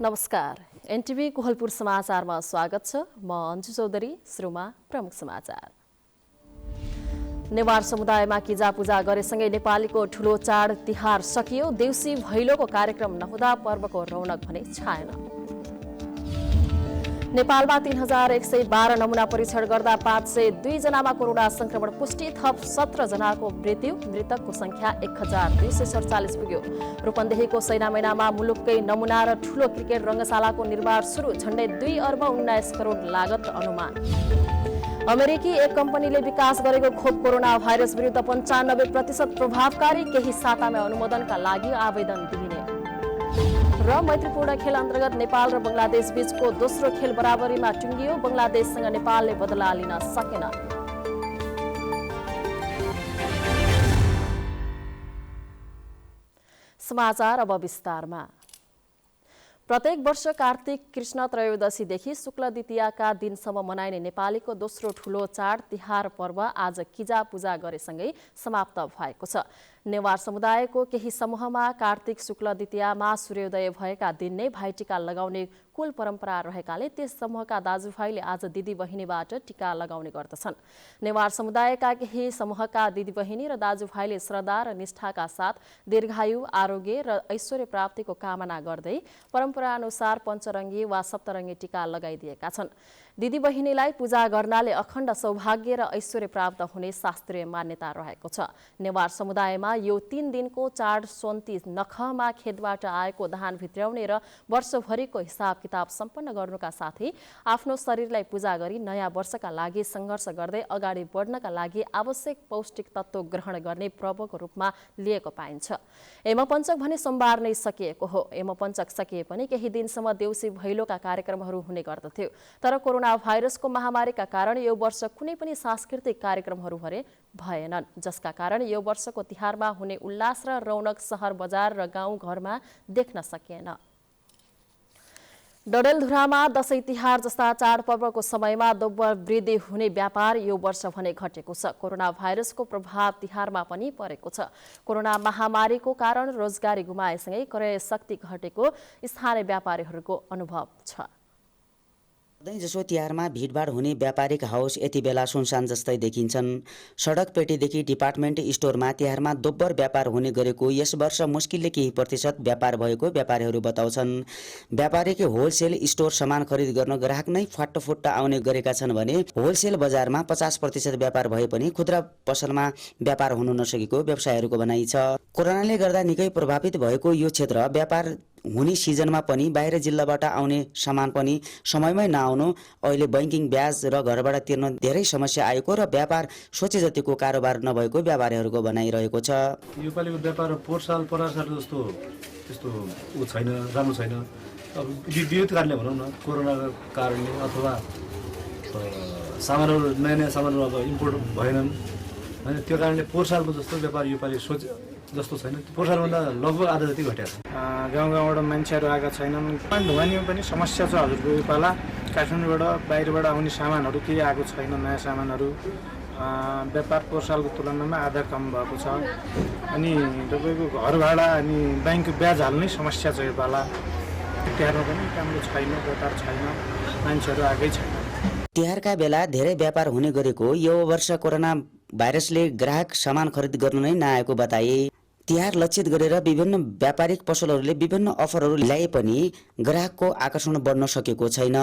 नमस्कार। एनटिभी कोहलपुर समाचारमा स्वागत छ। म अन्जु चौधरी। सुरुमा प्रमुख समाचार। नेवार समुदायमा किजा पूजा गरेसँगै नेपालीको ठूलो चाड तिहार सकियो। देउसी भैलोको कार्यक्रम नहुँदा पर्वको रौनक भने छाएन। नेपालमा 3112 नमुना परीक्षण गर्दा 502 जनामा कोरोना संक्रमण पुष्टि, थप 17 जनाको मृत्यु। मृतकको संख्या 1247 पुग्यो। रूपन्देहीको सैना मैनामा मुलुककै नमुना र ठूलो क्रिकेट रङ्गशालाको निर्माण सुरु। झण्डै 2 अर्ब 19 करोड लागत अनुमान। अमेरिकी एक कम्पनीले विकास गरेको खोप कोरोना भाइरस विरुद्ध 95% प्रभावकारी। केही सातामा अनुमोदनका लागि आवेदन दिइने। र मैत्रीपूर्ण खेल अन्तर्गत नेपाल र बंगलादेश बीचको दोस्रो खेल बराबरीमा टुङ्गियो। बंगलादेशसँग नेपालले बदला लिन सकेन। समाचार अब विस्तारमा। प्रत्येक वर्ष कार्तिक कृष्ण त्रयोदशीदेखि शुक्ल द्वितीयाका दिनसम्म मनाइने नेपालीको दोस्रो ठूलो चाड तिहार पर्व आज किजा पूजा गरेसँगै समाप्त भएको छ। नेवार समुदायको केही समूहमा कार्तिक शुक्ल द्वितीयामा सूर्योदय भएका दिन नै भाइटिका लगाउने कुल परम्परा रहेकाले त्यस समूहका दाजुभाइले आज दिदीबहिनीबाट टिका लगाउने गर्दछन्। नेवार समुदायका केही समूहका दिदीबहिनी र दाजुभाइले श्रद्धा र निष्ठाका साथ दीर्घायु, आरोग्य र ऐश्वर्य प्राप्तिको कामना गर्दै परम्परा अनुसार पञ्चरङ्गी वा सप्तरङ्गी टिका लगाइदिएका छन्। दिदीबहिनीलाई पूजा गर्नाले अखण्ड सौभाग्य र ऐश्वर्य प्राप्त हुने शास्त्रीय मान्यता रहेको छ। नेवार समुदायमा यो 3 दिनको चाड सोन्ती नखमा खेतबाट आएको धान भित्र्याउने र वर्षभरिको हिसाब किताब सम्पन्न गर्नुका साथै आफ्नो शरीरलाई पूजा गरी नयाँ वर्षका लागि सङ्घर्ष गर्दै अगाडि बढ्नका लागि आवश्यक पौष्टिक तत्त्व ग्रहण गर्ने पर्वको रूपमा लिएको पाइन्छ। यमपञ्चक भने सोमबार नै सकिएको हो। यमपञ्चक सकिए पनि केही दिनसम्म देउसी भैलोका कार्यक्रमहरू हुने गर्दथ्यो। तर कोरोना भाइरसको महामारीका कारण यो वर्ष कुनै पनि सांस्कृतिक कार्यक्रमहरू भएनन्, जसका कारण यो वर्षको तिहारमा हुने उल्लास र रौनक सहर बजार र गाउँ घरमा देख्न सकिएन। डडेलधुरामा दशैं तिहार जस्ता चाडपर्वको समयमा दोब्बर वृद्धि हुने व्यापार यो वर्ष भने घटेको छ। कोरोना भाइरसको प्रभाव तिहारमा पनि परेको छ। कोरोना महामारीको कारण रोजगारी गुमाएसँगै क्रय शक्ति घटेको स्थानीय व्यापारीहरूको अनुभव छ। जसो तिहारमा भिडभाड हुने व्यापारिक हाउस यति बेला सुनसान जस्तै देखिन्छन्। सडक पेटीदेखि डिपार्टमेन्ट स्टोरमा तिहारमा दोब्बर व्यापार हुने गरेको यस वर्ष मुस्किलले केही प्रतिशत व्यापार भएको व्यापारीहरू बताउँछन्। व्यापारीले होलसेल स्टोर सामान खरिद गर्न ग्राहक नै फाटोफुट्टा आउने गरेका छन् भने होलसेल बजारमा 50% व्यापार भए पनि खुद्रा पसलमा व्यापार हुन नसकेको व्यवसायीहरूको भनाइ छ। कोरोनाले गर्दा निकै प्रभावित भएको यो क्षेत्र व्यापार हुने सिजनमा पनि बाहिर जिल्लाबाट आउने सामान पनि समयमै नआउनु, अहिले बैंकिङ ब्याज र घरबाट तिर्न धेरै समस्या आएको र व्यापार सोचे जतिको कारोबार नभएको व्यापारीहरूको भनाइरहेको छ। योपालिको व्यापार पोहोर साल जस्तो त्यस्तो छैन, राम्रो छैन। अब विविध कारणले भनौँ न, कोरोनाको कारणले अथवा सामानहरू नयाँ सामानहरू अब इम्पोर्ट भएनन् होइन, त्यो कारणले पोहोर सालको जस्तो व्यापार योपालि सोचे जस्तो छैन। पोहोर सालभन्दा लगभग आधा जति घटेको छ। गाउँ गाउँबाट मान्छेहरू आएका छैनन्। ढुवानीमा पनि समस्या छ हजुरको। यो पाला काठमाडौँबाट बाहिरबाट आउने सामानहरू केही आएको छैन, नयाँ सामानहरू। व्यापार पोहोर सालको तुलनामा आधा कम भएको छ। अनि तपाईँको घर भाडा अनि ब्याङ्क ब्याज हाल्ने समस्या छ यो पाला। तिहारमा पनि राम्रो छैन, व्यापार छैन, मान्छेहरू आएकै छैन। तिहारका बेला धेरै व्यापार हुने गरेको यो वर्ष कोरोना भाइरसले ग्राहक सामान खरिद गर्न नै नआएको बताए। तिहार लक्षित गरेर विभिन्न व्यापारिक पसलहरूले विभिन्न अफरहरू ल्याए पनि ग्राहकको आकर्षण बढ्न सकेको छैन।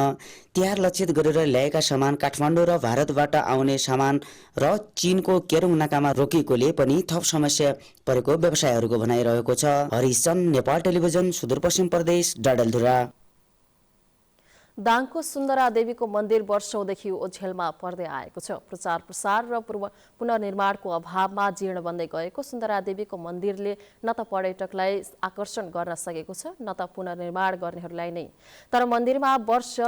तिहार लक्षित गरेर ल्याएका सामान काठमाडौँ र भारतबाट आउने सामान र चीनको केरुङ नाकामा रोकिएकोले पनि थप समस्या परेको व्यवसायीहरूको भनाइरहेको छ। हरिचन्द, नेपाल टेलिभिजन, सुदूरपश्चिम प्रदेश, डडेलधुरा। दाङको सुन्दरा देवीको मन्दिर वर्षौंदेखि ओझेलमा पर्दै आएको छ। प्रचार प्रसार र पुनर्निर्माणको अभावमा जीर्ण बन्दै गएको सुन्दरा देवीको मन्दिरले न त पर्यटकलाई आकर्षण गर्न सकेको छ, न त पुनर्निर्माण गर्नेहरूलाई नै। तर मन्दिरमा वर्ष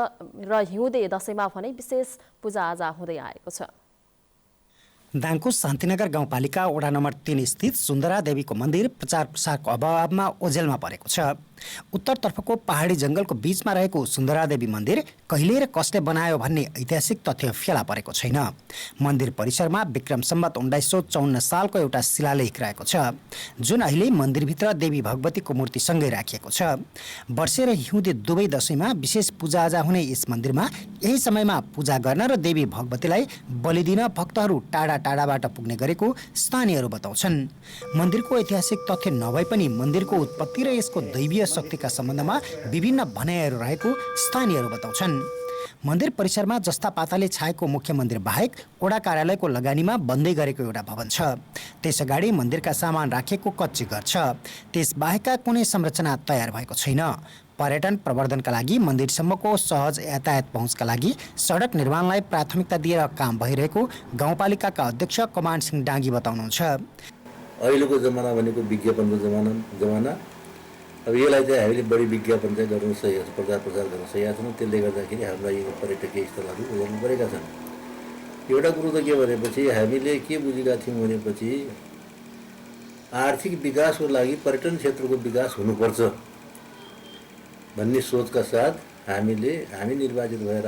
र हिउँदे दशैंमा भने विशेष पूजाआजा हुँदै आएको छ। दाङको शान्तिनगर गाउँपालिका वडा नम्बर 3 स्थित सुन्दरा देवीको मन्दिर प्रचार प्रसारको अभावमा ओझेलमा परेको छ। उत्तरतर्फको पहाडी जङ्गलको बीचमा रहेको सुन्दरादेवी मन्दिर कहिले र कसले बनायो भन्ने ऐतिहासिक तथ्य फेला परेको छैन। मन्दिर परिसरमा विक्रम सम्वत 1954 सालको एउटा शिलालेख रहेको छ, जुन अहिले मन्दिरभित्र देवी भगवतीको मूर्तिसँगै राखिएको छ। वर्षे र हिउँदे दुवै दशैंमा विशेष पूजाआजा हुने यस मन्दिरमा यही समयमा पूजा गर्न र देवी भगवतीलाई बलि दिन भक्तहरू टाढा टाढाबाट पुग्ने गरेको स्थानीयहरू बताउँछन्। मन्दिरको ऐतिहासिक तथ्य नभए पनि मन्दिरको उत्पत्ति र यसको दैवीय शक्तिका सम्बन्धमा विभिन्न भनाइहरू रहेको स्थानीयहरू बताउँछन्। मन्दिर परिसरमा जस्ता पाताले छाएको मुख्य मन्दिर बाहेक ओडा कार्यालयको लगानीमा बन्दै गरेको एउटा भवन छ। त्यस अगाडि मन्दिरका सामान राखेको कच्ची घर छ। त्यस बाहेकका कुनै संरचना तयार भएको छैन। पर्यटन प्रवर्धनका लागि मन्दिरसम्मको सहज यातायात पहुँचका लागि सडक निर्माणलाई प्राथमिकता दिएर काम भइरहेको गाउँपालिकाका अध्यक्ष कमान सिंह डाँगी बताउनुहुन्छ। अहिलेको जमाना भनेको विज्ञापनको जमाना। अब यसलाई चाहिँ हामीले बढी विज्ञापन चाहिँ गर्नु सही छ, प्रचार गर्न सही छैन। त्यसले गर्दाखेरि हाम्रा यो पर्यटकीय स्थलहरू उजागर गरेका छन्। एउटा कुरो त के भनेपछि हामीले के बुझेका थियौँ भनेपछि आर्थिक विकासको लागि पर्यटन क्षेत्रको विकास हुनुपर्छ भन्ने सोचका साथ हामी निर्वाचित भएर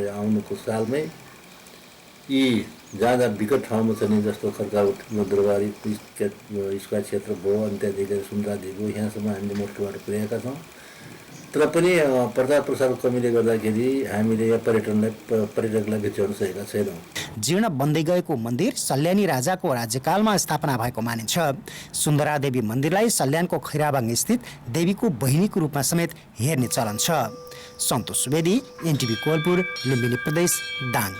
आउनुको सालमै यी जहाँ जहाँ विकट ठाउँमा छ नि, जस्तो खर्काउट मधुरबारी स्क्वायर क्षेत्र भयो, अनि त्यहाँदेखि सुन्दरादेवी भयो, यहाँसम्म हामीले मोटरबाट पुर्याएका छौँ। तर पनि प्रचार प्रसारको कमीले गर्दाखेरि हामीले यहाँ पर्यटकलाई भित्राउन सकेका छैनौँ। जीर्ण बन्दै गएको मन्दिर सल्यानी राजाको राज्यकालमा स्थापना भएको मानिन्छ। सुन्दरादेवी मन्दिरलाई सल्यानको खैराबाङ स्थित देवीको बहिनीको रूपमा समेत हेर्ने चलन छ। सन्तोष सुवेदी, एनटिभी कोलपुर, लुम्बिनी प्रदेश, दाङ।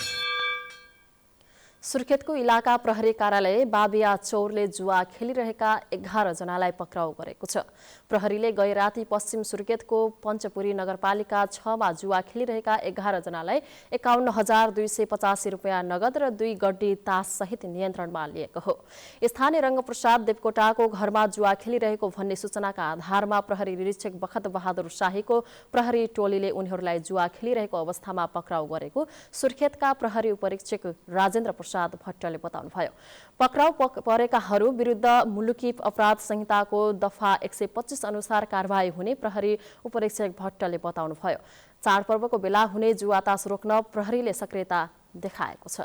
सुर्खेतको इलाका प्रहरी कार्यालय बाबिया चौरले जुवा खेलिरहेका 11 जनालाई पक्राउ गरेको छ। प्रहरीले गए राति पश्चिम सुर्खेतको पञ्चपुरी नगरपालिका 6 मा जुवा खेलिरहेका 11 जनालाई 51,285 रुपियाँ नगद र 2 गड्डी तास सहित नियन्त्रणमा लिएको हो। स्थानीय रङ्गप्रसाद देवकोटाको घरमा जुवा खेलिरहेको भन्ने सूचनाका आधारमा प्रहरी निरीक्षक बखत बहादुर शाहीको प्रहरी टोलीले उनीहरूलाई जुवा खेलिरहेको अवस्थामा पक्राउ गरेको सुर्खेतका प्रहरी उपरीक्षक राजेन्द्र प्रसाद भट्टले बताउनुभयो। पक्राउ परेकाहरू विरुद्ध मुलुकी अपराध संहिताको दफा 125 अनुसार कारबाही हुने प्रहरी उपरीक्षक भट्टले बताउनुभयो। चाडपर्वको बेला हुने जुवातास रोक्न प्रहरीले सक्रियता देखाएको छ।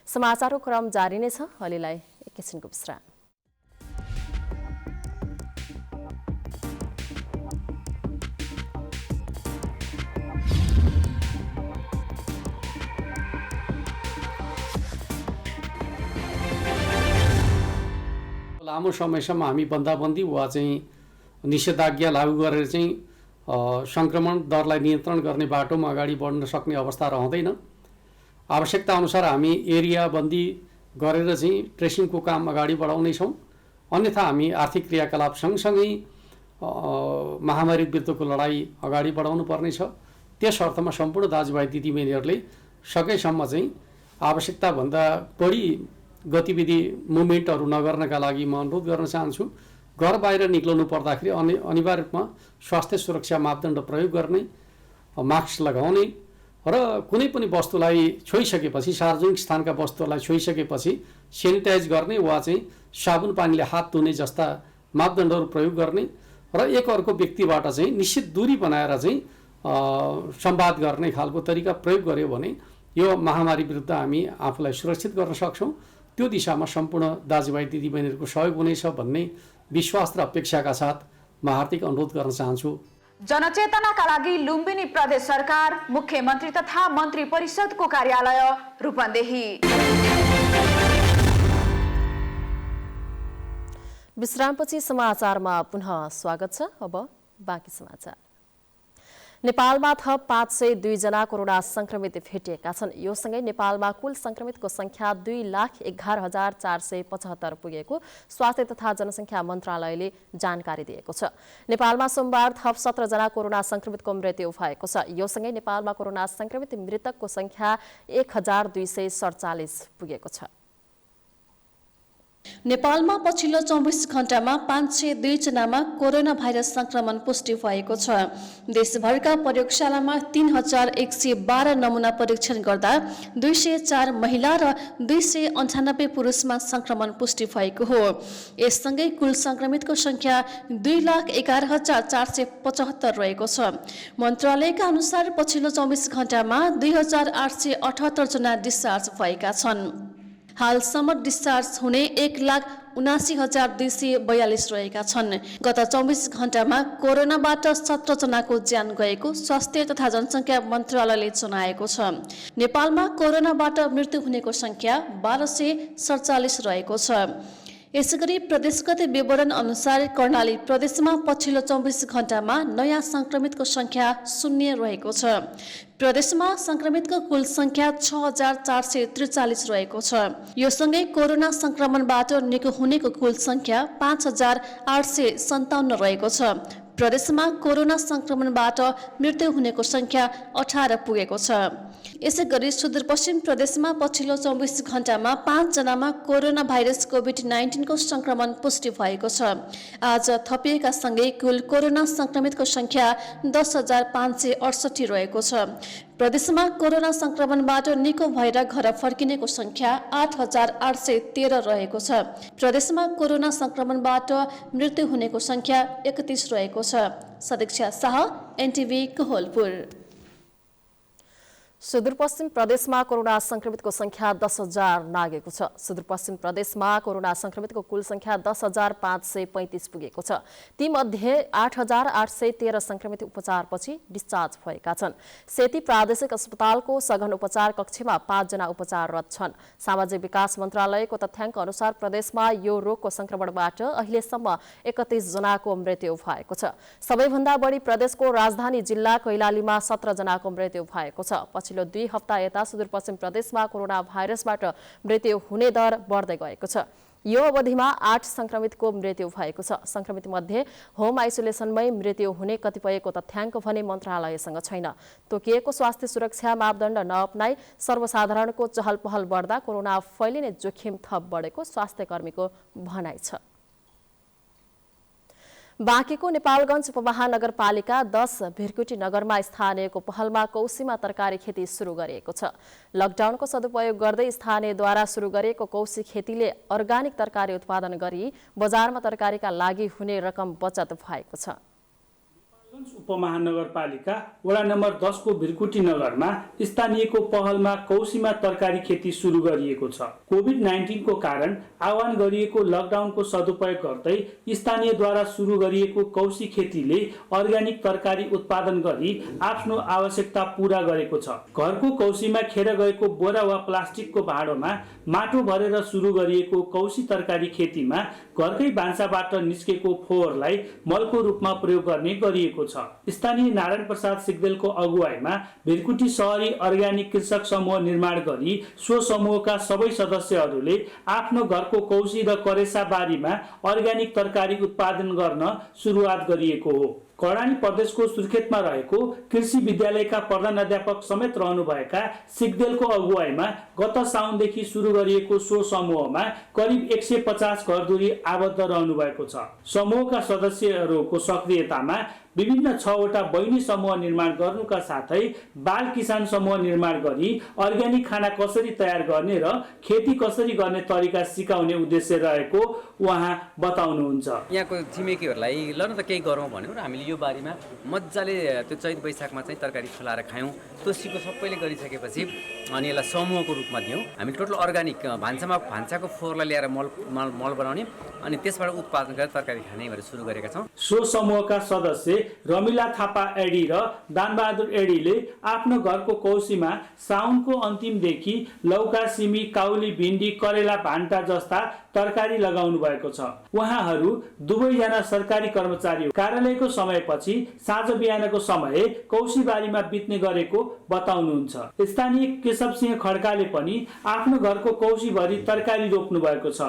समाचारको क्रम जारी नै छ। अहिलेलाई एकैछिनको विश्राम। लामो समयसम्म हामी बन्दाबन्दी वा चाहिँ निषेधाज्ञा लागू गरेर चाहिँ सङ्क्रमण दरलाई नियन्त्रण गर्ने बाटोमा अगाडि बढ्न सक्ने अवस्था रहँदैन। आवश्यकता अनुसार हामी एरिया बन्दी गरेर चाहिँ ट्रेसिङको काम अगाडि बढाउनेछौँ। अन्यथा हामी आर्थिक क्रियाकलाप सँगसँगै महामारी विरुद्धको लडाइँ अगाडि बढाउनु पर्नेछ। त्यस अर्थमा सम्पूर्ण दाजुभाइ दिदीबहिनीहरूले सकेसम्म चाहिँ आवश्यकताभन्दा बढी गतिविधि मुभमेन्टहरू नगर्नका लागि म अनुरोध गर्न चाहन्छु। घर बाहिर निक्लनु पर्दाखेरि अनिवार्य रूपमा स्वास्थ्य सुरक्षा मापदण्ड प्रयोग गर्ने, मास्क लगाउने र कुनै पनि वस्तुलाई छोइसकेपछि, सार्वजनिक स्थानका वस्तुहरूलाई छोइसकेपछि सेनिटाइज गर्ने वा चाहिँ साबुन पानीले हात धुने जस्ता मापदण्डहरू प्रयोग गर्ने र एक अर्को व्यक्तिबाट चाहिँ निश्चित दूरी बनाएर चाहिँ संवाद गर्ने खालको तरिका प्रयोग गर्यो भने यो महामारी विरुद्ध हामी आफूलाई सुरक्षित गर्न सक्छौँ। त्यो दिशामा सम्पूर्ण दाजुभाइ दिदीबहिनीहरूको सहयोग हुनेछ भन्ने विश्वास र अपेक्षाका साथ म हार्दिक अनुरोध गर्न चाहन्छु। जनचेतनाका लागि लुम्बिनी प्रदेश सरकार मुख्यमन्त्री तथा मन्त्री परिषदको कार्यालय रूपन्देही। विश्रामपछि समाचारमा पुनः स्वागत छ। अब बाँकी समाचार। नेपालमा थप 502 जना कोरोना संक्रमित भेटिएका छन्। यो सँगै नेपालमा कुल संक्रमितको संख्या 2,11,475 पुगेको स्वास्थ्य तथा जनसङ्ख्या मन्त्रालयले जानकारी दिएको छ। नेपालमा सोमबार थप 17 जना कोरोना संक्रमितको मृत्यु भएको छ। यो सँगै नेपालमा कोरोना संक्रमित मृतकको संख्या 1,247 पुगेको छ। नेपालमा पछिल्लो 24 घण्टामा 502 जनामा कोरोना भाइरस संक्रमण पुष्टि भएको छ। देशभरका प्रयोगशालामा 3112 नमुना परीक्षण गर्दा 204 महिला र 298 पुरुषमा संक्रमण पुष्टि भएको हो। यससँगै कुल संक्रमितको संख्या 2,11,475 रहेको छ। मन्त्रालयका अनुसार पछिल्लो 24 घण्टामा 2,878 जना डिस्चार्ज भएका छन्। हालसम्म डिस्चार्ज हुने 1,79,242 रहेका छन्। गत 24 घण्टामा कोरोनाबाट 17 जनाको ज्यान गएको स्वास्थ्य तथा जनसङ्ख्या मन्त्रालयले जनाएको छ। नेपालमा कोरोनाबाट मृत्यु हुनेको संख्या 1247 रहेको छ। यसैगरी प्रदेशगत विवरण अनुसार कर्णाली प्रदेशमा पछिल्लो 24 घण्टामा नयाँ संक्रमितको संख्या 0 रहेको छ। प्रदेशमा संक्रमितको कुल संख्या 6,443 रहेको छ। यो सँगै कोरोना संक्रमणबाट निको हुनेको कुल संख्या 5,857 रहेको छ। प्रदेशमा कोरोना संक्रमणबाट मृत्यु हुनेको संख्या 18 पुगेको छ। यसै गरी सुदूरपश्चिम प्रदेशमा पछिल्लो 24 घण्टामा 5 जनामा कोरोना भाइरस कोभिड-19 को संक्रमण पुष्टि भएको छ। आज थपिएका सँगै कुल कोरोना संक्रमितको संख्या 10,568 रहेको छ। प्रदेशमा कोरोना संक्रमणबाट निको भएर घर फर्किनेको संख्या 8,813 रहेको छ। प्रदेशमा कोरोना संक्रमणबाट मृत्यु हुनेको संख्या 31 रहेको छ। सदीक्षा शाह, एनटिभी, कोहलपुर। सुदूरपश्चिम प्रदेशमा कोरोना संक्रमितको संख्या 10,000 नागेको छ। सुदूरपश्चिम प्रदेशमा कोरोना संक्रमितको कुल संख्या 10,535 पुगेको छ। तीमध्ये 8,813 संक्रमित उपचारपछि डिस्चार्ज भएका छन्। सेती प्रादेशिक अस्पतालको सघन उपचार कक्षमा 5 जना उपचाररत छन्। सामाजिक विकास मन्त्रालयको तथ्याङ्क अनुसार प्रदेशमा यो रोगको संक्रमणबाट अहिलेसम्म 31 जनाको मृत्यु भएको छ। सबैभन्दा बढी प्रदेशको राजधानी जिल्ला कैलालीमा 17 जनाको मृत्यु भएको छ। पछिल्लो 2 हप्ता यता सुदूरपश्चिम प्रदेशमा कोरोना भाइरसबाट मृत्यु हुने दर बढ्दै गएको छ। यो अवधिमा 8 संक्रमितको मृत्यु भएको छ। संक्रमित मध्ये होम आइसोलेसनमै मृत्यु हुने कतिपयको तथ्याङ्क भने मन्त्रालयसँग छैन। तोकिएको स्वास्थ्य सुरक्षा मापदण्ड नअपनाई सर्वसाधारणको चहल पहल बढ्दा कोरोना फैलिने जोखिम थप बढेको स्वास्थ्य कर्मीको भनाइ छ। बाँकेको नेपालगञ्ज उपमहानगरपालिका 10 भिरकुटी नगरमा स्थानीयको पहलमा कौसीमा तरकारी खेती सुरु गरिएको छ। लकडाउनको सदुपयोग गर्दै स्थानीयद्वारा सुरु गरिएको कौसी खेतीले अर्गानिक तरकारी उत्पादन गरी बजारमा तरकारीका लागि हुने रकम बचत भएको छ। उपमहानगरपालिका वडा नम्बर 10 को भिरकुटी नगरमा स्थानीयको पहलमा कौसीमा तरकारी खेती सुरु गरिएको छ। कोभिड-19 को कारण आह्वान गरिएको लकडाउनको सदुपयोग गर्दै स्थानीयद्वारा सुरु गरिएको कौसी खेतीले अर्ग्यानिक तरकारी उत्पादन गरी आफ्नो आवश्यकता पूरा गरेको छ। घरको कौसीमा खेर गएको बोरा वा प्लास्टिकको भाँडोमा माटो भरेर सुरु गरिएको कौसी तरकारी खेतीमा घरकै भान्साबाट निस्केको फोहोरलाई मलको रूपमा प्रयोग गर्ने गरिएको छ। स्थानीय नारायण प्रसाद सिग्देलको अगुवाईमा भिरकुटी शहरी अर्ग्यानिक कृषक समूह निर्माण गरी सो समूहका सबै सदस्यहरूले आफ्नो घरको कौसी र करेसा बारीमा अर्ग्यानिक तरकारी उत्पादन गर्न सुरुवात गरिएको हो। कर्णाली प्रदेशको सुर्खेतमा रहेको कृषि विद्यालयका प्रधानाध्यापक समेत रहनुभएका सिग्देलको अगुवाईमा गत साउनदेखि सुरु गरिएको सो समूहमा करिब 150 घरधुरी आबद्ध रहनु भएको छ। समूहका सदस्यहरूको सक्रियतामा विभिन्न 6वटा बहिनी समूह निर्माण गर्नुका साथै बाल किसान समूह निर्माण गरी अर्ग्यानिक खाना कसरी तयार गर्ने र खेती कसरी गर्ने तरिका सिकाउने उद्देश्य रहेको उहाँ बताउनुहुन्छ। यहाँको छिमेकीहरूलाई ल न त केही गरौँ भन्यो र हामीले यो बारीमा मजाले त्यो चैत वैशाखमा चाहिँ तरकारी फलाएर खायौँ। त्यो सिको सबैले गरिसकेपछि अनि यसलाई समूहको रूपमा दियौँ। हामी टोटल अर्ग्यानिक भान्साको फोहोरलाई ल्याएर मल बनाउने अनि त्यसबाट उत्पादन गरेर तरकारी खाने भनेर सुरु गरेका छौँ। सो समूहका सदस्य रमिला थापा एडी र दानबहादुर एडीले आफ्नो घरको कौसीमा साउनको अन्तिमदेखि लौका, सिमी, काउली, भिन्डी, करेला, भान्टा जस्ता तरकारी लगाउनु भएको छ। उहाँहरू दुवैजना सरकारी कर्मचारी हो। कार्यालयको समयपछि साँझ बिहानको समय कौसी बारीमा बित्ने गरेको बताउनुहुन्छ। स्थानीय केशव सिंह खड्काले पनि आफ्नो घरको कौसीभरि तरकारी रोप्नु भएको छ।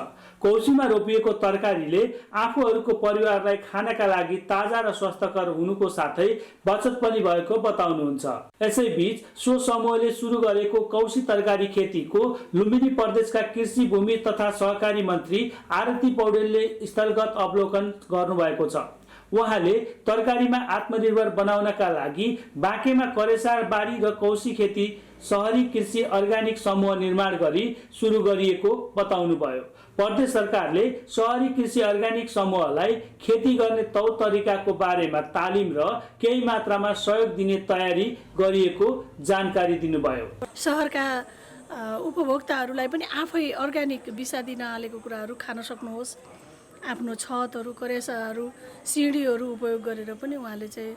कौसीमा रोपिएको तरकारीले आफूहरूको परिवारलाई खानका लागि ताजा र स्वस्थकर सहर हुनुको साथै बचत पनि भएको बताउनुहुन्छ। यसैबीच सो समूहले सुरु गरेको कौशी तरकारी खेतीको लुम्बिनी प्रदेशका कृषि भूमि तथा सहकारी मन्त्री आरती पौडेलले स्थलगत अवलोकन गर्नुभएको छ। उहाँले तरकारीमा आत्मनिर्भर बनाउनका लागि बाँकेमा करेसार बारी र कौशी खेती सहरी कृषि अर्ग्यानिक समूह निर्माण गरी सुरु गरिएको बताउनुभयो। प्रदेश सरकारले सहरी कृषि अर्ग्यानिक समूहलाई खेती गर्ने तौर तरिकाको बारेमा तालिम र केही मात्रामा सहयोग दिने तयारी गरिएको जानकारी दिनुभयो। सहरका उपभोक्ताहरूलाई पनि आफै अर्ग्यानिक विषादी नहालेको कुराहरू खान सक्नुहोस्। आफ्नो छतहरू, करेसाहरू, सिँढीहरू उपयोग गरेर पनि उहाँले चाहिँ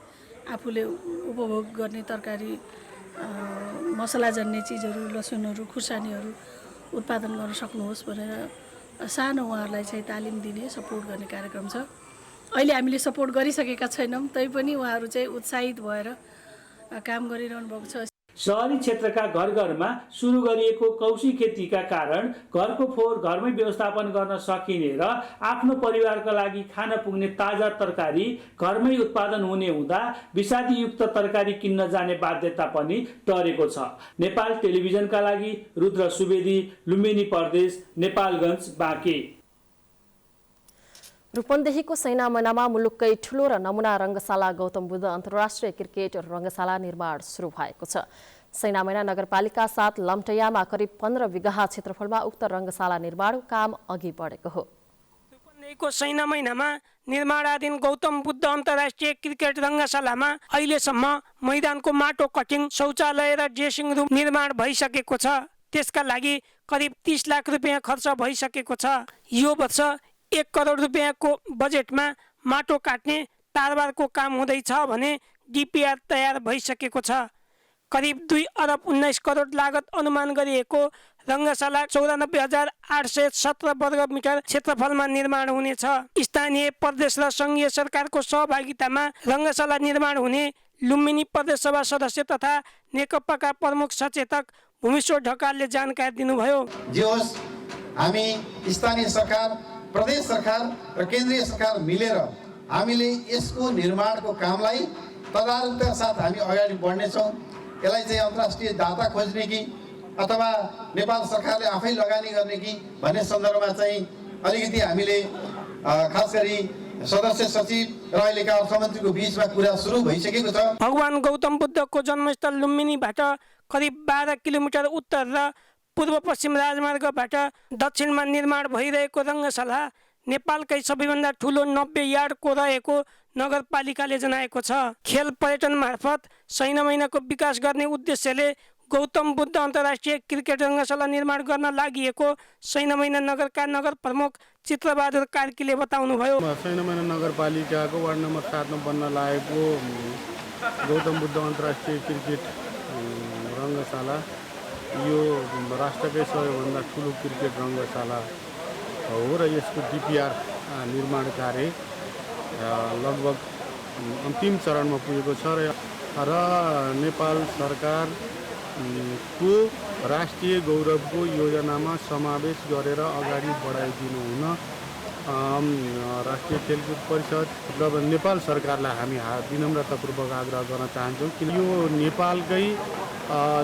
आफूले उपभोग गर्ने तरकारी, मसलाजन्य चिजहरू, लसुनहरू, खुर्सानीहरू उत्पादन गर्न सक्नुहोस् भनेर सानो उहाँहरूलाई चाहिँ तालिम दिने, सपोर्ट गर्ने कार्यक्रम छ। अहिले हामीले सपोर्ट गरिसकेका छैनौँ, तैपनि उहाँहरू चाहिँ उत्साहित भएर काम गरिरहनु भएको छ। सहरी क्षेत्रका घर घरमा सुरु गरिएको कौशी खेतीका कारण घरको फोहोर घरमै व्यवस्थापन गर्न सकिने र आफ्नो परिवारका लागि खान पुग्ने ताजा तरकारी घरमै उत्पादन हुने हुँदा विषादीयुक्त तरकारी किन्न जाने बाध्यता पनि टरेको छ। नेपाल टेलिभिजनका लागि रुद्र सुवेदी, लुम्बिनी प्रदेश, नेपालगञ्ज, बाँके। रूपन्देहीको सैना मैनामा मुलुककै ठुलो र नमुना रङ्गशाला गौतम बुद्ध अन्तर्राष्ट्रिय क्रिकेट रङ्गशाला निर्माण सुरु भएको छ। सैना मैना नगरपालिका साथ लम्टयामा करिब 15 बिघा क्षेत्रफलमा उक्त रङ्गशाला निर्माण काम अघि बढेको हो। रूपन्देहीको सैना मैनामा निर्माणाधीन गौतम बुद्ध अन्तर्राष्ट्रिय क्रिकेट रङ्गशालामा अहिलेसम्म मैदानको माटो कटिङ, शौचालय र ड्रेसिङ रुम निर्माण भइसकेको छ। त्यसका लागि करिब 30 लाख रुपियाँ खर्च भइसकेको छ। यो वर्ष 1 करोड रुपियाँको बजेटमा माटो काट्ने तारबारको काम हुँदैछ भने डिपिआर तयार भइसकेको छ। करिब 2 अरब 19 करोड लागत अनुमान गरिएको रङ्गशाला 94,817 वर्ग मिटर क्षेत्रफलमा निर्माण हुनेछ। स्थानीय, प्रदेश र सङ्घीय सरकारको सहभागितामा रङ्गशाला निर्माण हुने लुम्बिनी प्रदेश सभा सदस्य तथा नेकपाका प्रमुख सचेतक भूमेश्वर ढकालले जानकारी दिनुभयो। जे होस्, हामी स्थानीय सरकार, प्रदेश सरकार र केन्द्रीय सरकार मिलेर हामीले यसको निर्माणको कामलाई तदारुकताका साथ हामी अगाडि बढ्नेछौँ। यसलाई चाहिँ अन्तर्राष्ट्रिय दाता खोज्ने कि अथवा नेपाल सरकारले आफै लगानी गर्ने कि भन्ने सन्दर्भमा चाहिँ अलिकति हामीले खास गरी सदस्य सचिव र अहिलेका अर्थमन्त्रीको बीचमा कुरा सुरु भइसकेको छ। भगवान गौतम बुद्धको जन्मस्थल लुम्बिनीबाट करिब 12 किलोमिटर उत्तर र पूर्व पश्चिम राजमार्गबाट दक्षिणमा निर्माण भइरहेको रङ्गशाला नेपालकै सबैभन्दा ठुलो 90 यार्डको रहेको नगरपालिकाले जनाएको छ। खेल पर्यटन मार्फत सैना मैनाको विकास गर्ने उद्देश्यले गौतम बुद्ध अन्तर्राष्ट्रिय क्रिकेट रङ्गशाला निर्माण गर्न लागि सैना मैना नगरका नगर प्रमुख चित्रबहादुर कार्कीले बताउनुभयो। सैना मैना नगरपालिकाको वार्ड नम्बर 7 मा बन्न लागेको गौतम बुद्ध अन्तर्राष्ट्रिय क्रिकेट रङ्गशाला यो राष्ट्रकै सबैभन्दा ठुलो क्रिकेट रङ्गशाला हो र यसको डिपिआर निर्माण कार्य लगभग अन्तिम चरणमा पुगेको छ र नेपाल सरकारको राष्ट्रिय गौरवको योजनामा समावेश गरेर अगाडि बढाइदिनु हुन राष्ट्रिय खेलकुद परिषद र नेपाल सरकारलाई हामी विनम्रतापूर्वक आग्रह गर्न चाहन्छौँ कि यो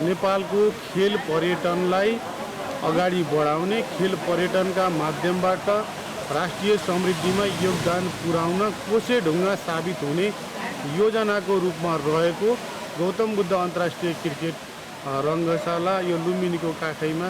नेपालको खेल पर्यटनलाई अगाडि बढाउने, खेल पर्यटनका माध्यमबाट राष्ट्रिय समृद्धिमा योगदान पुर्याउन कोसे ढुङ्गा साबित हुने योजनाको रूपमा रहेको गौतम बुद्ध अन्तर्राष्ट्रिय क्रिकेट रङ्गशाला यो लुम्बिनीको काखैमा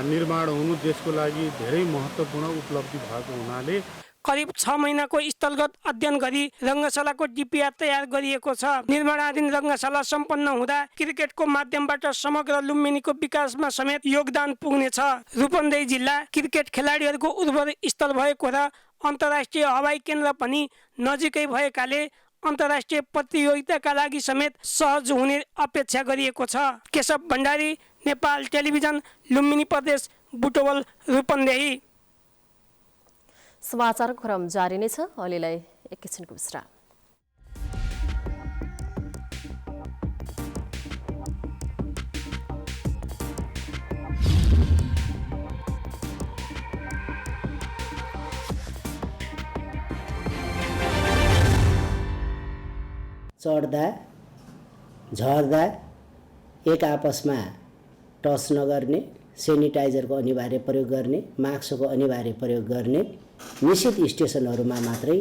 निर्माण हुनु देशको लागि धेरै महत्त्वपूर्ण उपलब्धि भएको हुनाले करिब 6 महिनाको स्थलगत अध्ययन गरी रङ्गशालाको डिपिआर तयार गरिएको छ। निर्माणाधीन रङ्गशाला सम्पन्न हुँदा क्रिकेटको माध्यमबाट समग्र लुम्बिनीको विकासमा समेत योगदान पुग्नेछ। रूपन्देही जिल्ला क्रिकेट खेलाडीहरूको उर्वर स्थल भएको र अन्तर्राष्ट्रिय हवाई केन्द्र पनि नजिकै भएकाले अन्तर्राष्ट्रिय प्रतियोगिताका लागि समेत सहज हुने अपेक्षा गरिएको छ। केशव भण्डारी, नेपाल टेलिभिजन, लुम्बिनी प्रदेश, बुटवल, रूपन्देही। समाचारको क्रम जारी नै छ। अहिलेलाई एकैछिनको विश्राम। चढ्दा झर्दा एक आपसमा टच नगर्ने, सेनिटाइजरको अनिवार्य प्रयोग गर्ने, मास्कको अनिवार्य प्रयोग गर्ने, निश्चित स्टेसनहरूमा मात्रै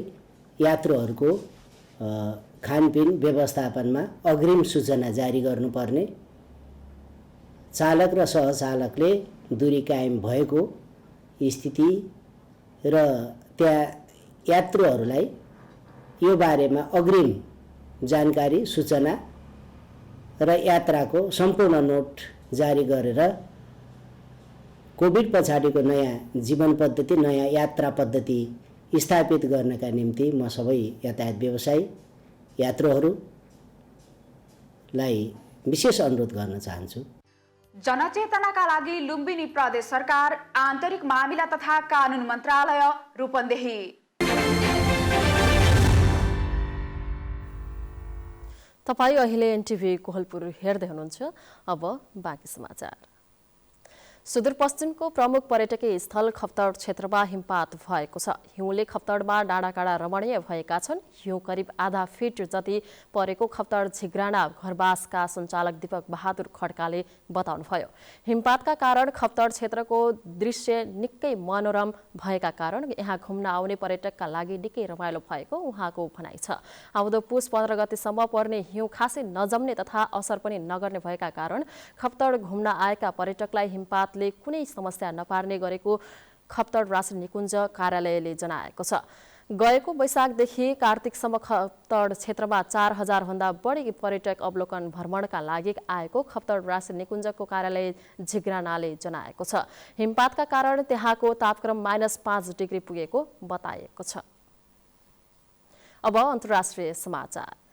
यात्रुहरूको खानपिन व्यवस्थापनमा अग्रिम सूचना जारी गर्नुपर्ने, चालक र सहचालकले दूरी कायम भएको स्थिति र त्यहाँ यात्रुहरूलाई यो बारेमा अग्रिम जानकारी सूचना र यात्राको सम्पूर्ण नोट जारी गरेर कोभिड पछाडिको नयाँ जीवन पद्धति, नयाँ यात्रा पद्धति स्थापित गर्नका निम्ति म सबै यातायात व्यवसायी यात्रुहरूलाई विशेष अनुरोध गर्न चाहन्छु। जनचेतनाका लागि लुम्बिनी प्रदेश सरकार, आन्तरिक मामिला तथा कानुन मन्त्रालय, रूपन्देही। तपाईँ अहिले एनटिभी कोहलपुर हेर्दै हुनुहुन्छ। अब बाँकी समाचार। सुदूरपश्चिमको प्रमुख पर्यटकीय स्थल खप्तड क्षेत्रमा हिमपात भएको छ। हिउँले खप्तडमा डाँडाकाँडा रमणीय भएका छन्। हिउँ करिब आधा फिट जति परेको खप्तड झिग्राना घरबासका सञ्चालक दीपक बहादुर खड्काले बताउनुभयो। हिमपातका कारण खप्तड क्षेत्रको दृश्य निकै मनोरम भएका कारण यहाँ घुम्न आउने पर्यटकका लागि निकै रमाइलो भएको उहाँको भनाइ छ। आउँदो पुस 15 गतेसम्म पर्ने हिउँ खासै नजम्ने तथा असर पनि नगर्ने भएका कारण खप्तड घुम्न आएका पर्यटकलाई हिमपात कुनै समस्या नपार्ने गरेको खप्तड राष्ट्रिय निकुञ्ज कार्यालयले जनाएको छ। गएको वैशाखदेखि कार्तिकसम्म खप्तड क्षेत्रमा 4000 भन्दा बढी पर्यटक अवलोकन भ्रमणका लागि आएको खप्तड राष्ट्रिय निकुञ्जको कार्यालय झिग्रानाले जनाएको छ। हिमपातका कारण त्यहाँको तापक्रम -5 डिग्री पुगेको बताइएको छ। अब अन्तर्राष्ट्रिय समाचार।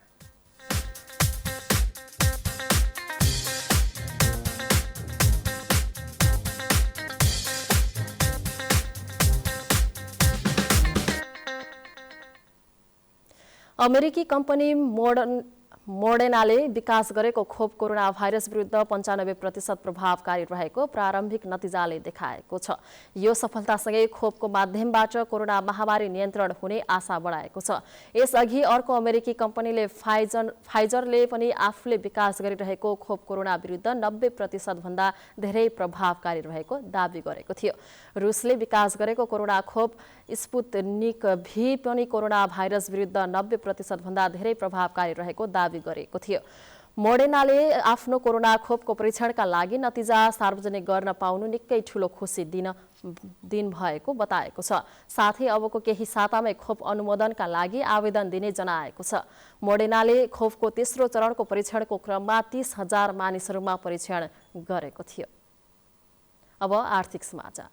अमेरिकी कम्पनी मोडेनाले विकास गरेको खोप कोरोना भाइरस विरुद्ध 95% प्रभावकारी रहेको प्रारम्भिक नतिजाले देखाएको छ। यो सफलतासँगै खोपको माध्यमबाट कोरोना महामारी नियन्त्रण हुने आशा बढाएको छ। यसअघि अर्को अमेरिकी कम्पनीले फाइजरले पनि आफूले विकास गरिरहेको खोप कोरोना विरुद्ध 90% भन्दा धेरै प्रभावकारी रहेको दावी गरेको थियो। रुसले विकास गरेको कोरोना खोप स्पुतनिक भी पनि कोरोना भाइरस विरुद्ध 90% भन्दा धेरै प्रभावकारी रहेको दावी गरेको थियो। मोडेनाले आफ्नो कोरोना खोपको परीक्षणका लागि नतिजा सार्वजनिक गर्न पाउनु निकै ठूलो खुसी दिन भएको बताएको छ। साथै अबको केही सातामै खोप अनुमोदनका लागि आवेदन दिने जनाएको छ। मोडेनाले खोपको तेस्रो चरणको परीक्षणको क्रममा 30,000 मानिसहरूमा परीक्षण गरेको थियो। अब आर्थिक समाचार।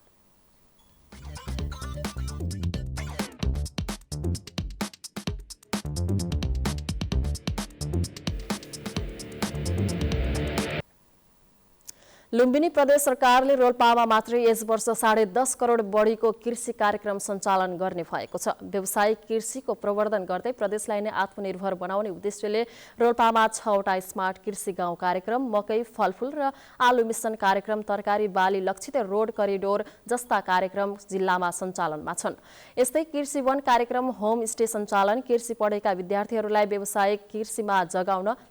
लुम्बिनी प्रदेश सरकारले रोल्पामा मात्रै यस वर्ष 10.5 करोड बढीको कृषि कार्यक्रम सञ्चालन गर्ने भएको छ। व्यावसायिक कृषिको प्रवर्धन गर्दै प्रदेशलाई नै आत्मनिर्भर बनाउने उद्देश्यले रोल्पामा 6वटा स्मार्ट कृषि गाउँ कार्यक्रम, मकै, फलफुल र आलु मिसन कार्यक्रम, तरकारी बाली लक्षित रोड करिडोर जस्ता कार्यक्रम जिल्लामा सञ्चालनमा छन्। यस्तै कृषि वन कार्यक्रम, होम स्टे सञ्चालन, कृषि पढेका विद्यार्थीहरूलाई व्यावसायिक कृषिमा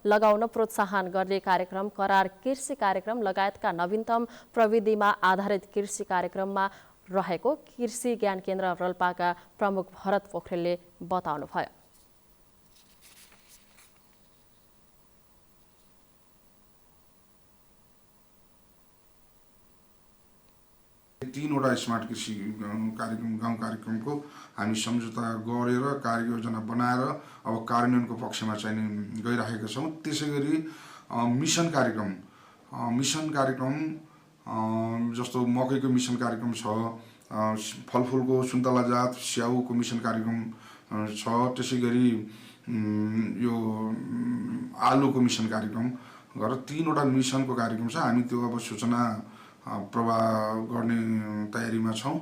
लगाउन प्रोत्साहन गर्ने कार्यक्रम, करार कृषि कार्यक्रम लगायतका नवीनतम प्रविधिमा आधारित कृषि कार्यक्रममा रहेको कृषि ज्ञान केन्द्र रोल्पाका प्रमुख भरत पोखरेलले बताउनुभयो। 3वटा स्मार्ट कृषि कार्यक्रम गाउँ कार्यक्रमको हामी सम्झौता गरेर कार्ययोजना बनाएर अब कार्यान्वयनको पक्षमा चाहिँ गइरहेका छौँ। त्यसैगरी मिसन कार्यक्रम जस्तो मकैको मिसन कार्यक्रम छ, फलफुलको सुन्तला जात स्याउको मिसन कार्यक्रम छ, त्यसैगरी यो आलुको मिसन कार्यक्रम गरेर 3वटा मिसनको कार्यक्रम छ। हामी त्यो अब सूचना प्रवाह गर्ने तयारीमा छौँ।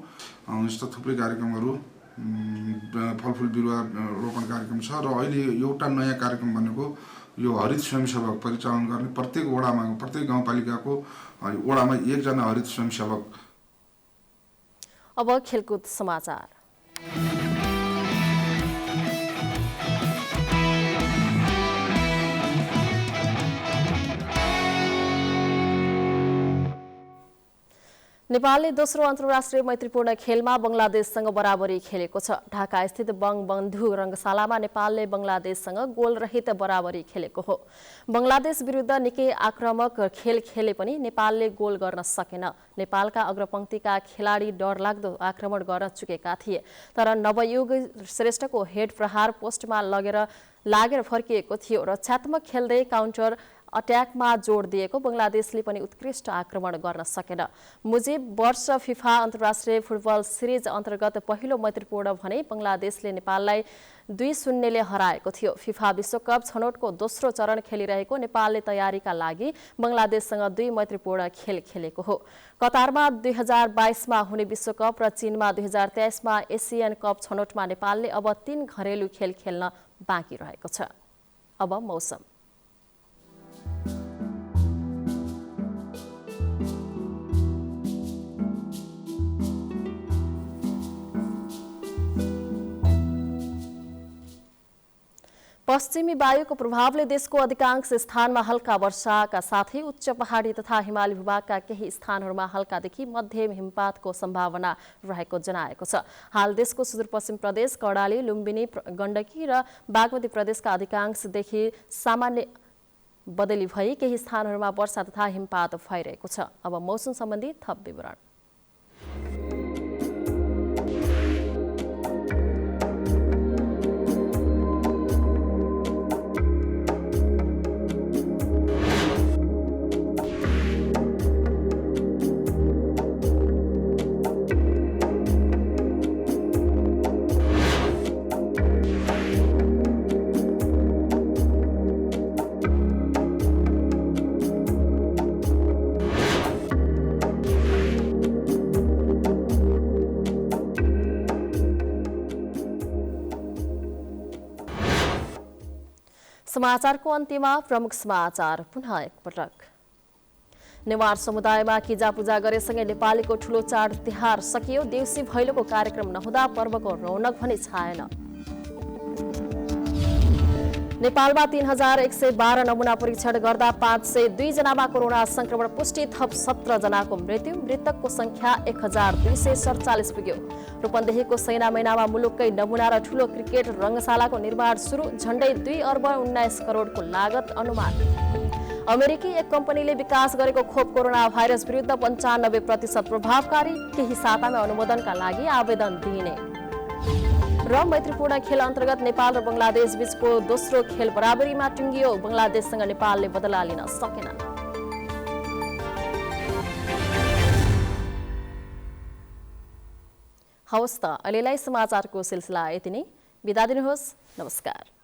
यस्तो थुप्रै कार्यक्रमहरू फलफुल बिरुवा रोपण कार्यक्रम छ र अहिले एउटा नयाँ कार्यक्रम भनेको यो हरित स्वयंसेवक परिचालन गर्ने प्रत्येक वडामा, प्रत्येक गाउँपालिकाको वडामा 1 जना हरित स्वयंसेवक। अब खेलकुद समाचार। नेपालले दोस्रो अन्तर्राष्ट्रिय मैत्रीपूर्ण खेलमा बंगलादेशसँग बराबरी खेलेको छ। ढाका स्थित बंगबन्धु रङ्गशालामा नेपालले बंगलादेशसँग गोलरहित बराबरी खेलेको हो। बंगलादेश विरुद्ध निकै आक्रामक खेल खेले पनि नेपालले गोल गर्न सकेन। नेपालका अग्रपंक्तिका खेलाडी डरलाग्दो आक्रमण गर्न चुकेका थिए, तर नवयुग श्रेष्ठको हेड प्रहार पोस्टमा लागेर फर्किएको थियो। रक्षात्मक खेल्दै काउन्टर अट्याकमा जोड दिएको बंगलादेशले पनि उत्कृष्ट आक्रमण गर्न सकेन। मुजिब वर्ष फिफा अन्तर्राष्ट्रिय फुटबल सिरिज अन्तर्गत पहिलो मैत्रीपूर्ण भने बंगलादेशले नेपाललाई 2-0 ले हराएको थियो। फिफा विश्वकप छनौटको दोस्रो चरण खेलिरहेको नेपालले तयारीका लागि बंगलादेशसँग 2 मैत्रीपूर्ण खेल खेलेको हो। कतारमा 2022 मा हुने विश्वकप र चीनमा 2023 मा एसियन कप छनौटमा नेपालले अब 3 घरेलु खेल खेल्न बाँकी रहेको छ। अब मौसम। पश्चिमी वायुको प्रभावले देशको अधिकांश स्थानमा हल्का वर्षाका साथै उच्च पहाडी तथा हिमाली भूभागका केही स्थानहरूमा हल्कादेखि मध्यम हिमपातको सम्भावना रहेको जनाएको छ। हाल देशको सुदूरपश्चिम प्रदेश, कर्णाली, लुम्बिनी, गण्डकी र बागमती प्रदेशका अधिकांशदेखि सामान्य बदली भई केही स्थानहरूमा वर्षा तथा हिमपात भइरहेको छ। अब मौसम सम्बन्धी थप विवरण। समाचारको अन्त्यमा प्रमुख समाचार पुनः एकपटक। नेवार समुदायमा किजा पूजा गरेसँगै नेपालीको ठूलो चाड तिहार सकियो। देउसी भैलोको कार्यक्रम नहुँदा पर्वको रौनक भने छाएन। नेपालमा 3112 नमुना परीक्षण गर्दा 502 जनामा कोरोना संक्रमण पुष्टि, थप 17 जनाको मृत्यु। मृतकको संख्या 1247 पुग्यो। रूपन्देहीको सैना मैनामा मुलुककै नमुना र ठूलो क्रिकेट रङ्गशालाको निर्माण सुरु। झण्डै 2 अर्ब 19 करोडको लागत अनुमान। अमेरिकी एक कम्पनीले विकास गरेको खोप कोरोना भाइरस विरुद्ध 95% प्रभावकारी। केही सातामा अनुमोदनका लागि आवेदन दिइने। र मैत्रीपूर्ण खेल अन्तर्गत नेपाल र बंगलादेश बीचको दोस्रो खेल बराबरीमा टुङ्गियो। बंगलादेशसँग नेपालले बदला लिन सकेन। हवस् त, अहिलेलाई समाचारको सिलसिला यति नै। बिदा दिनुहोस्। नमस्कार।